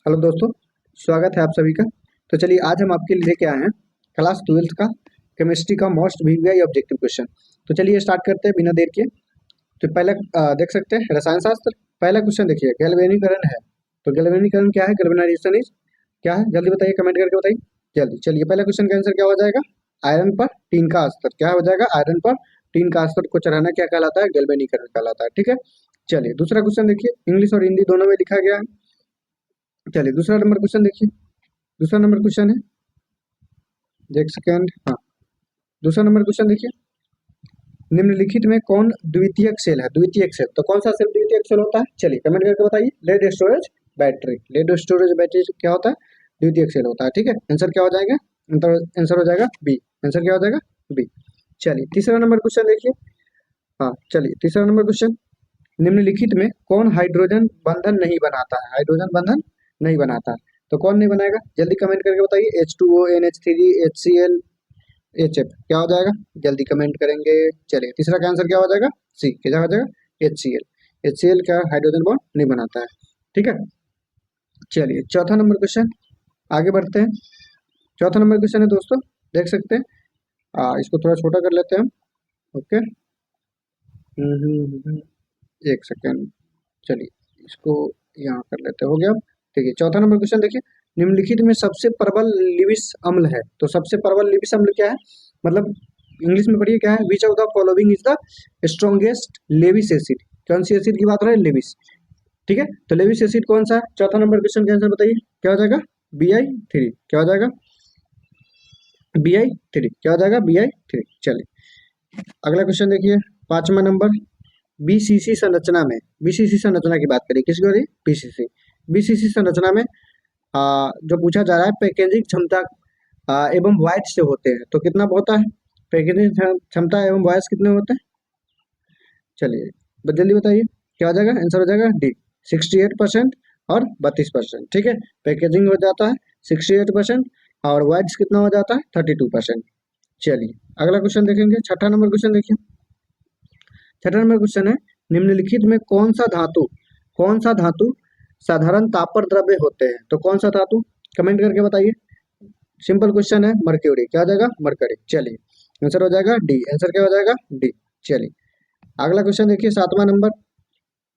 Hello दोस्तों, स्वागत है आप सभी का। तो चलिए आज हम आपके लिए लेके आए हैं क्लास 12th का केमिस्ट्री का मोस्ट वीवीआई ऑब्जेक्टिव क्वेश्चन। तो चलिए स्टार्ट करते हैं बिना देर के। तो पहला देख सकते हैं रसायन शास्त्र। पहला क्वेश्चन देखिए, गैल्वेनीकरण है। तो गैल्वेनीकरण क्या है? गैल्वेनाइजेशन इज क्या है? जल्दी बताइए, कमेंट करके बताइए जल्दी। चलिए पहला क्वेश्चन का आंसर क्या हो जाएगा? आयरन पर टीन का अस्तर। क्या हो जाएगा? आयरन पर टीन का अस्तर को चढ़ाना क्या कहलाता है? गैल्वेनीकरण कहलाता है। ठीक है, चलिए दूसरा क्वेश्चन देखिए, इंग्लिश और हिंदी दोनों में लिखा गया है। चलिए दूसरा नंबर क्वेश्चन देखिए। दूसरा नंबर क्वेश्चन है, एक सेकेंड, हाँ, दूसरा नंबर क्वेश्चन देखिए, निम्नलिखित में कौन द्वितीयक सेल है? द्वितीयक सेल, तो कौन सा सेल द्वितीयक सेल होता है? चलिए कमेंट करके बताइए। Lead storage battery. Lead storage battery क्या होता है? द्वितीयक सेल होता है। ठीक है, आंसर क्या हो जाएगा? आंसर हो जाएगा बी। आंसर क्या हो जाएगा? बी। चलिए तीसरा नंबर क्वेश्चन देखिए। हाँ चलिए तीसरा नंबर क्वेश्चन, निम्नलिखित में कौन हाइड्रोजन बंधन नहीं बनाता है? हाइड्रोजन बंधन नहीं बनाता है, तो कौन नहीं बनाएगा? जल्दी कमेंट करके बताइए। H2O, NH3, HCl, HF क्या हो जाएगा? जल्दी कमेंट करेंगे। चलिए तीसरा का आंसर क्या हो जाएगा? सी। क्या हो जाएगा? HCl। HCl क्या हाइड्रोजन बॉन्ड नहीं बनाता है। ठीक है, चलिए चौथा नंबर क्वेश्चन, आगे बढ़ते हैं। चौथा नंबर क्वेश्चन है दोस्तों, देख सकते हैं। इसको थोड़ा छोटा कर लेते हैं हम। ओके, एक सेकेंड, चलिए इसको यहाँ कर लेते हैं। हो गया। ठीक है, चौथा नंबर क्वेश्चन देखिए, निम्नलिखित में सबसे प्रबल लिविस अम्ल है। तो सबसे प्रबल लिविस अम्ल क्या है? मतलब इंग्लिश में पढ़िए क्या है? Which of the following is the strongest Lewis acid. कौन सी एसिड की बात हो रही है? लेविस। ठीक है, तो लेविस एसिड कौन सा है? चौथा नंबर क्वेश्चन का आंसर बताइए, क्या हो जाएगा? Bi3। क्या हो जाएगा? Bi3। क्या हो जाएगा? Bi3। चलिए अगला क्वेश्चन देखिए, पांचवा नंबर, बीसीसी संरचना में, बीसीसी संरचना की बात करिए, किसकी हो रही है? बीसीसी। बीसीसी संरचना में जो पूछा जा रहा है, पैकेजिंग क्षमता एवं वॉइड्स से होते हैं, तो कितना होता है? पैकेजिंग क्षमता एवं वॉइड्स कितने होते हैं? चलिए जल्दी बताइए, क्या हो जाएगा? आंसर हो जाएगा डी, 68% और 32%। ठीक है, पैकेजिंग हो जाता है 68% और वॉइड्स कितना हो जाता है? 32%। चलिए अगला क्वेश्चन देखेंगे, छठा नंबर क्वेश्चन देखिए। छठा नंबर क्वेश्चन है, निम्नलिखित में कौन सा धातु साधारण ताप पर द्रव्य होते हैं? तो कौन सा धातु? कमेंट करके बताइए। सिंपल क्वेश्चन है, मर्क्यूरी। क्या हो जाएगा? मरकरी। चलिए आंसर हो जाएगा डी। आंसर क्या हो जाएगा? डी। चलिए अगला क्वेश्चन देखिए, सातवां नंबर,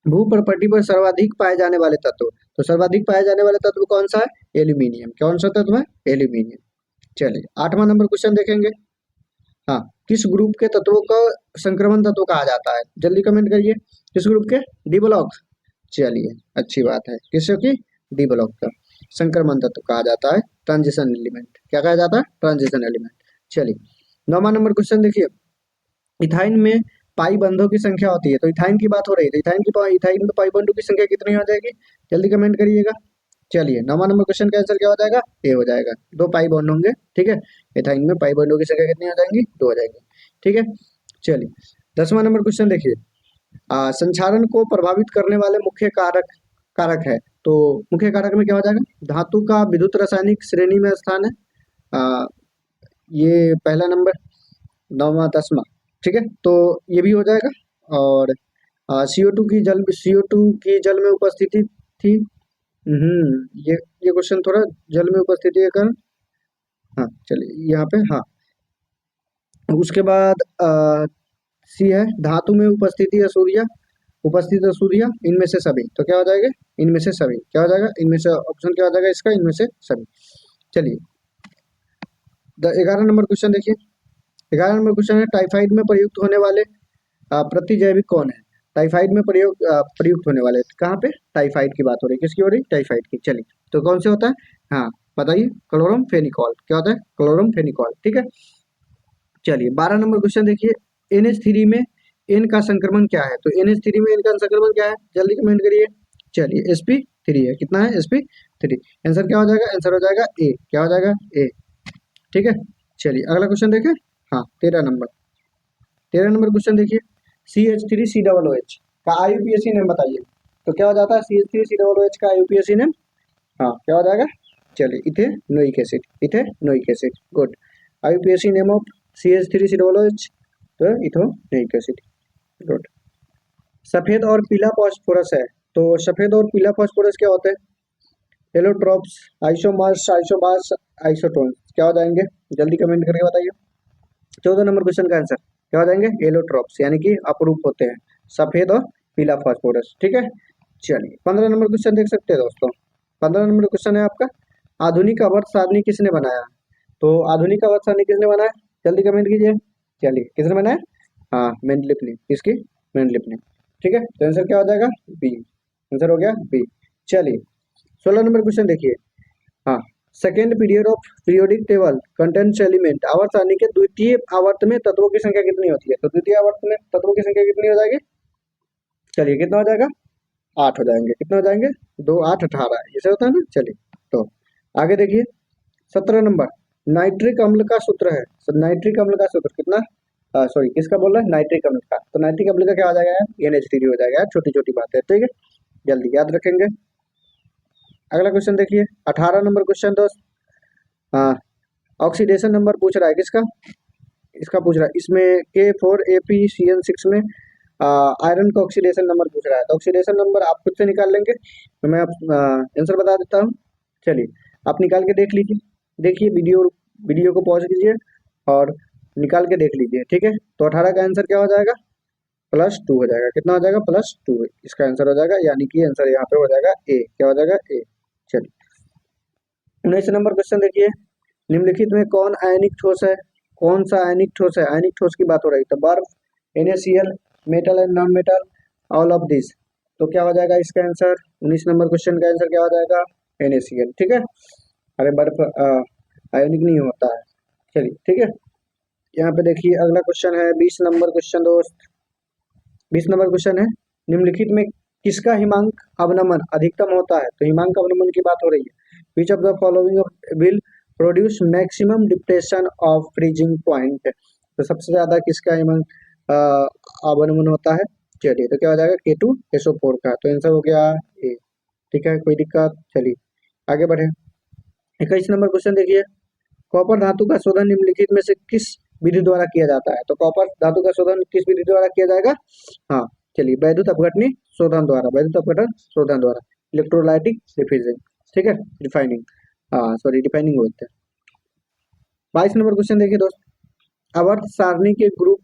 भू प्रॉपर्टी पर सर्वाधिक पाए जाने वाले तत्व। तो सर्वाधिक पाए जाने वाले तत्व कौन सा है? एल्यूमिनियम। कौन सा तत्व है? एल्यूमिनियम। चलिए आठवां नंबर क्वेश्चन देखेंगे। हाँ, किस ग्रुप के तत्वों को संक्रमण तत्व कहा जाता है? जल्दी कमेंट करिए, किस ग्रुप के? D block. चलिए अच्छी बात है, किसको की? डी ब्लॉक का संक्रमण तत्व कहा जाता है ट्रांजिशन एलिमेंट। क्या कहा जाता है? Transition element. चलिए नौवां नंबर क्वेश्चन देखिए, इथाइन में पाई बंधों की संख्या होती है। तो इथाइन की बात हो रही है, तो इथाइन में पाई बंधों की संख्या कितनी हो जाएगी? जल्दी कमेंट करिएगा। चलिए नौवां नंबर क्वेश्चन का आंसर क्या हो जाएगा? ए हो जाएगा। 2 पाई बॉन्ड होंगे। ठीक है, इथाइन में पाई बॉन्डों की संख्या कितनी हो जाएंगी? 2 हो जाएंगी। ठीक है, चलिए 10वां नंबर क्वेश्चन देखिए, संक्षारण को प्रभावित करने वाले मुख्य कारक कारक है। तो मुख्य कारक में क्या हो जाएगा? धातु का विद्युत रासायनिक श्रेणी में स्थान है, आ, ये पहला नंबर, 9वां 10वां। ठीक है, तो ये भी हो जाएगा। और CO2 की जल में उपस्थिति थी। ये क्वेश्चन थोड़ा जल में उपस्थिति के कारण, हाँ चलिए यहाँ पे, हाँ। उसके बाद सी है, धातु में उपस्थित सूर्य, इनमें से सभी। तो क्या हो जाएगा? इनमें से सभी। क्या हो जाएगा? इनमें से, ऑप्शन क्या हो जाएगा इसका? इनमें से सभी। चलिए 11 नंबर क्वेश्चन देखिए। 11 नंबर क्वेश्चन है, टाइफाइड में प्रयुक्त होने वाले प्रतिजैविक कौन है? टाइफाइड में प्रयुक्त होने वाले, कहाँ पे? टाइफाइड की बात हो रही है, किसकी हो रही? टाइफाइड की। चलिए तो कौन से होता है? हाँ बताइए, क्लोरम फेनिकॉल। क्या होता है? क्लोरम फेनिकॉल। ठीक है, चलिए 12 नंबर क्वेश्चन देखिए, NH3 में एन का संक्रमण क्या है? तो NH3 में एन का संक्रमण क्या है? जल्दी कमेंट करिए। चलिए sp3 है। कितना है? sp3। आंसर क्या हो जाएगा? आंसर हो जाएगा ए। क्या हो जाएगा? ए। ठीक है, चलिए अगला क्वेश्चन देखें। हाँ 13 नंबर क्वेश्चन देखिए, CH3COOH का IUPAC नेम बताइए। तो क्या हो जाता है? CH3COOH का IUPAC नेम, हाँ क्या हो जाएगा? चलिए ethanoic acid. Ethanoic acid, good. IUPAC name of CH3COOH, तो इथेनोइक एसिड, गुड। सफेद और पीला फास्फोरस है। तो सफेद और पीला फास्फोरस क्या होते हैं? एलोट्रॉप्स, आइसोमर्स, आइसोबास, आइसोटोन क्या हो जाएंगे? जल्दी कमेंट करके बताइए। 14 नंबर क्वेश्चन का आंसर क्या हो जाएंगे? एलोट्रॉप्स यानी कि अपरूप होते हैं, सफेद और पीला फास्फोरस। ठीक है, चलिए 15 नंबर क्वेश्चन देख सकते हैं दोस्तों। 15 नंबर क्वेश्चन है आपका, आधुनिक आवर्त सारणी किसने बनाया? तो आधुनिक आवर्त सारणी किसने बनाया? जल्दी कमेंट कीजिए। चलिए किसने बनाया? हाँ, मेंडलिप ने। किसकी? मेंडलिप ने। ठीक है, तो आंसर क्या हो जाएगा? बी। आंसर हो गया बी। चलिए 16 नंबर क्वेश्चन देखिए। हाँ, second period of periodic table contents element, आवर्त सारणी के द्वितीय आवर्त में तत्वों की संख्या कितनी होती है? तो द्वितीय आवर्त में तत्वों की संख्या कितनी हो जाएगी? चलिए कितना हो जाएगा? 8 हो जाएंगे। कितने हो जाएंगे? 2 8 18, ऐसे होता है ना। चलिए तो आगे देखिए 17 नंबर, नाइट्रिक अम्ल का सूत्र है। नाइट्रिक अम्ल का सूत्र कितना? सॉरी, किसका बोल रहा है? नाइट्रिक अम्ल का। तो नाइट्रिक अम्ल का क्या हो जाएगा यार? NH3 हो जाएगा यार, छोटी छोटी बात है। ठीक है, जल्दी याद रखेंगे। अगला क्वेश्चन देखिए 18 नंबर क्वेश्चन दोस्त। हाँ, ऑक्सीडेशन नंबर पूछ रहा है किसका? इसका पूछ रहा है, इसमें K4APCN6 में आयरन का ऑक्सीडेशन नंबर पूछ रहा है। तो ऑक्सीडेशन नंबर आप खुद से निकाल लेंगे, तो मैं आप आंसर बता देता हूँ। चलिए आप निकाल के देख लीजिए। देखिए वीडियो को पॉज कीजिए और निकाल के देख लीजिए। ठीक है, तो 18 का आंसर क्या हो जाएगा? +2 हो जाएगा। कितना हो जाएगा? +2 इसका आंसर हो जाएगा, यानी कि आंसर यहाँ पे हो जाएगा ए। क्या हो जाएगा? ए। चलिए 19 नंबर क्वेश्चन देखिए, निम्नलिखित में कौन आयनिक ठोस है? कौन सा आयनिक ठोस है? आयनिक ठोस की बात हो रही है, तो बर्फ, NaCl, metal and non metal, all of this. तो क्या हो जाएगा इसका आंसर? 19 नंबर क्वेश्चन का आंसर क्या हो जाएगा? NaCl। ठीक है, अरे बर्फ आयोनिक नहीं होता है। चलिए ठीक है, यहाँ पे देखिए अगला क्वेश्चन है 20 नंबर क्वेश्चन दोस्त। 20 नंबर क्वेश्चन है, निम्नलिखित में किसका हिमांक अवनमन अधिकतम होता है? तो हिमांक अवनमन की बात हो रही है। Which of the following will produce maximum depression of freezing point? तो सबसे ज्यादा किसका हिमांक अवनमन होता है? चलिए तो क्या हो जाएगा? K2SO4 का। तो आंसर हो गया ए। ठीक है, कोई दिक्कत? चलिए आगे बढ़े। 21 नंबर क्वेश्चन देखिए, कॉपर धातु का शोधन निम्नलिखित में से किस विधि द्वारा किया जाता है? तो कॉपर धातु का शोधन किस विधि द्वारा किया जाएगा? हाँ, चलिए वैद्युत अपघटनी शोधन द्वारा। वैद्युत अपघटन शोधन द्वारा, इलेक्ट्रोलाइटिक डिफ्यूजन। ठीक है, रिफाइनिंग, हाँ सॉरी रिफाइनिंग बोलते हैं। 22 नंबर क्वेश्चन देखिए दोस्त, आवर्त सारणी के ग्रुप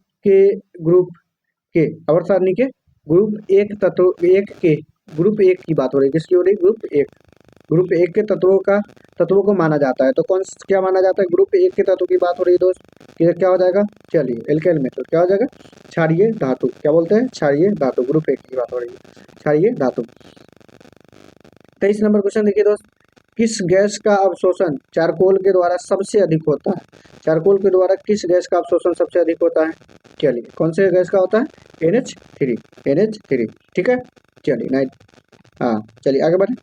के आवर्त सारणी के ग्रुप एक की बात हो रही है। किसकी हो रही? ग्रुप एक के तत्वों को माना जाता है। तो कौन क्या माना जाता है? ग्रुप एक के तत्व की बात हो रही है दोस्त। क्या हो जाएगा? चलिए एल्काइल मेटल। क्या हो जाएगा? क्षारीय धातु। क्या बोलते हैं? क्षारीय धातु। ग्रुप एक की बात हो रही है, क्षारीय धातु। 23 नंबर क्वेश्चन देखिए दोस्त, किस गैस का अवशोषण चारकोल के द्वारा सबसे अधिक होता है? चारकोल के द्वारा किस गैस का अवशोषण सबसे अधिक होता है? चलिए कौन से गैस का होता है? NH3। ठीक है, चलिए नाइट। हाँ चलिए आगे बढ़े।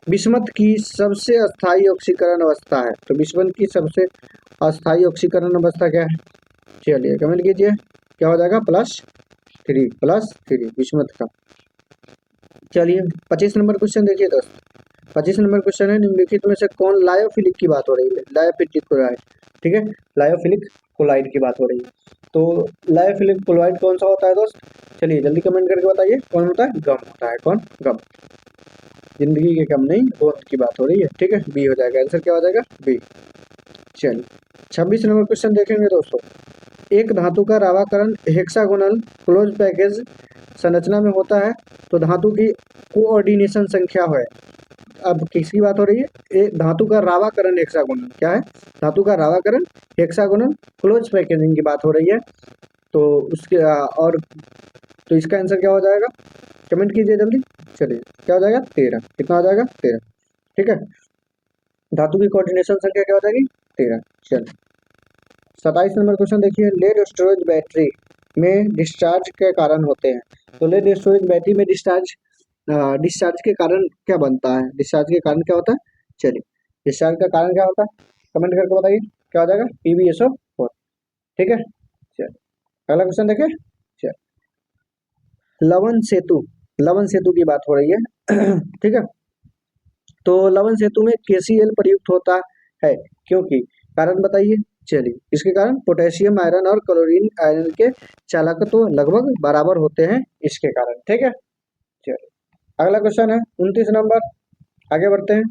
बिस्मथ की सबसे अस्थायी ऑक्सीकरण अवस्था है। तो बिस्मथ की सबसे अस्थायी ऑक्सीकरण अवस्था क्या है? चलिए कमेंट कीजिए। क्या हो जाएगा? +3 बिस्मथ का। चलिए 25 नंबर क्वेश्चन देखिए दोस्त। 25 नंबर क्वेश्चन है, निम्नलिखित में से कौन लायोफिलिक की बात हो रही है? Lyophilic chloride. ठीक है, लायोफिलिक क्लोराइड की बात हो रही है। तो लायोफिलिक क्लोराइड कौन सा होता है दोस्त? चलिए जल्दी कमेंट करके बताइए। कौन होता है? गम होता है। कौन? गम। जिंदगी के गम नहीं, गोंद की बात हो रही है। ठीक है, बी हो जाएगा। आंसर क्या हो जाएगा? बी। चलिए 26 नंबर क्वेश्चन देखेंगे दोस्तों, एक धातु का रावाकरण हेक्सागोनल क्लोज पैकेज संरचना में होता है, तो धातु की कोऑर्डिनेशन संख्या है। अब किसकी बात हो रही है? एक धातु का रावाकरण हेक्सागोनल। क्या है? धातु का रावाकरण हेक्सागोनल क्लोज पैकेजिंग की बात हो रही है। तो उसके और तो इसका आंसर क्या हो जाएगा? कमेंट कीजिए जल्दी। चलिए क्या हो जाएगा? 13। कितना हो जाएगा? 13। ठीक है, धातु की कोऑर्डिनेशन संख्या क्या हो जाएगी? 13। चलिए 27 नंबर क्वेश्चन देखिए, लेड स्टोरेज बैटरी में डिस्चार्ज के कारण होते हैं। तो लेड स्टोरेज बैटरी में डिस्चार्ज के कारण क्या बनता है? डिस्चार्ज के कारण क्या होता है? चलिए डिस्चार्ज का कारण क्या होता है? कमेंट करके बताइए। क्या हो जाएगा? PbSO4। ठीक है, चलिए अगला क्वेश्चन देखिए। चलिए लवन सेतु की बात हो रही है। ठीक है, तो लवन सेतु में KCl प्रयुक्त होता है क्योंकि, कारण बताइए। चलिए इसके कारण पोटेशियम आयरन और क्लोरीन आयरन के चालकत्व लगभग बराबर होते हैं, इसके कारण। ठीक है, चलिए अगला क्वेश्चन है 29 नंबर, आगे बढ़ते हैं।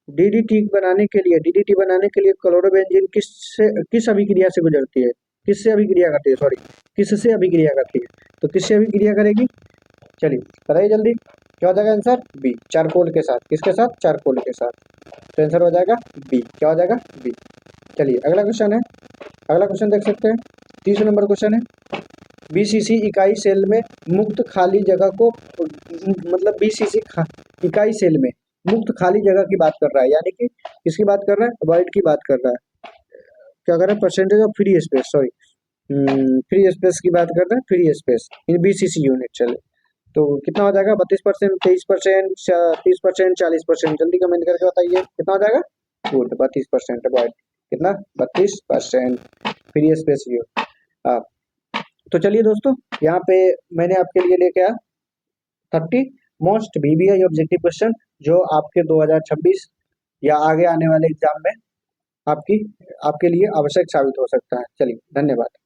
डीडीटी बनाने के लिए क्लोरोबेंजीन किस अभिक्रिया से गुजरती है, किससे अभिक्रिया करती है, सॉरी किससे अभिक्रिया करती है, तो किससे अभिक्रिया करेगी, चलिए बताइए जल्दी, क्या हो जाएगा आंसर, बी, चारकोल के साथ, किसके साथ, चारकोल के साथ, तो आंसर हो जाएगा बी, क्या हो जाएगा बी। चलिए अगला क्वेश्चन है, अगला क्वेश्चन देख सकते हैं, 30 नंबर क्वेश्चन है, बीसीसी इकाई सेल में मुक्त खाली जगह को, मतलब बीसीसी इकाई सेल में मुक्त खाली जगह की बात कर रहा है, यानी कि किसकी बात कर रहा है, वॉइड की बात कर रहा है, क्या कर रहा है, percentage of free space, sorry free space की बात कर रहे हैं, free space in BCC unit. चले तो कितना हो जाएगा, 32%, 23%, 30%, 40%, जल्दी कमेंट करके बताइए कितना हो जाएगा, गुड 32% अवॉइड, कितना 32% फ्री स्पेस यू। तो चलिए दोस्तों, यहाँ पे मैंने आपके लिए लेके आया 30 मोस्ट वीवीआई ऑब्जेक्टिव क्वेश्चन जो आपके 2026 या आगे आने वाले एग्जाम में आपकी आपके लिए आवश्यक साबित हो सकता है। चलिए धन्यवाद।